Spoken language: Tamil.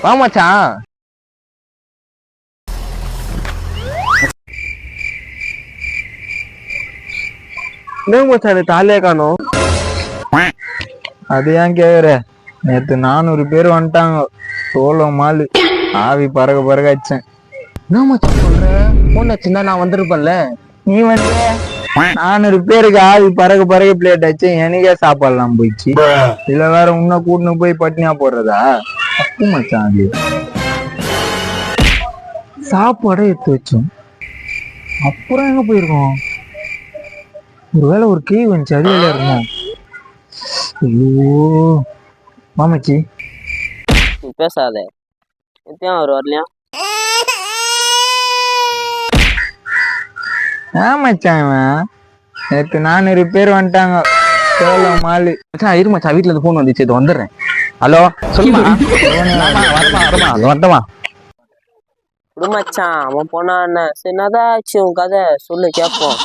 வா மச்சான். என்ன மச்சான் தாலியா காணோம்? அது ஏன் கேக்குற? நேத்து 400 பேர் வந்துட்டாங்க. சோளோ மாலு ஆவி பறக்க பறக்க அடிச்சேன். என்ன மச்சான் சொல்ற? போன் வச்சிருந்தா நான் வந்திருப்பேன்ல. நீ வந்து 400 பேருக்கு ஆவி பறக்க பறக்க பிளேட் ஆச்சு. எனக்கே சாப்பாடுலாம் போயிடுச்சு. இதுல வேற உன்ன கூட்டுன்னு போய் பட்னியா போடுறதா? தப்பு மச்சான். அது சாப்பாடை எடுத்து வச்சோம், அப்புறம் எங்க போயிருக்கோம்? ஒருவேளை ஒரு கீ வந்துச்சு, அது வேலையா இருக்கும். ஐயோ மாமச்சி. நீ பேசாத. நித்தியம் அவர் வரலையா? மச்சான் இவன் நேத்து 400 பேர் வந்துட்டாங்க. சோளோ மாலு. மச்சான் இரு மச்சான், வீட்டுல இருந்து போன் வந்துச்சு, இது வந்துடுறேன். ஹலோ சொல்லுமா? வரட்டமா? விடு மச்சான், அவன் போனா என்ன? சரி, என்னதான் ஆச்சு உன் கதை சொல்லு கேட்போம்.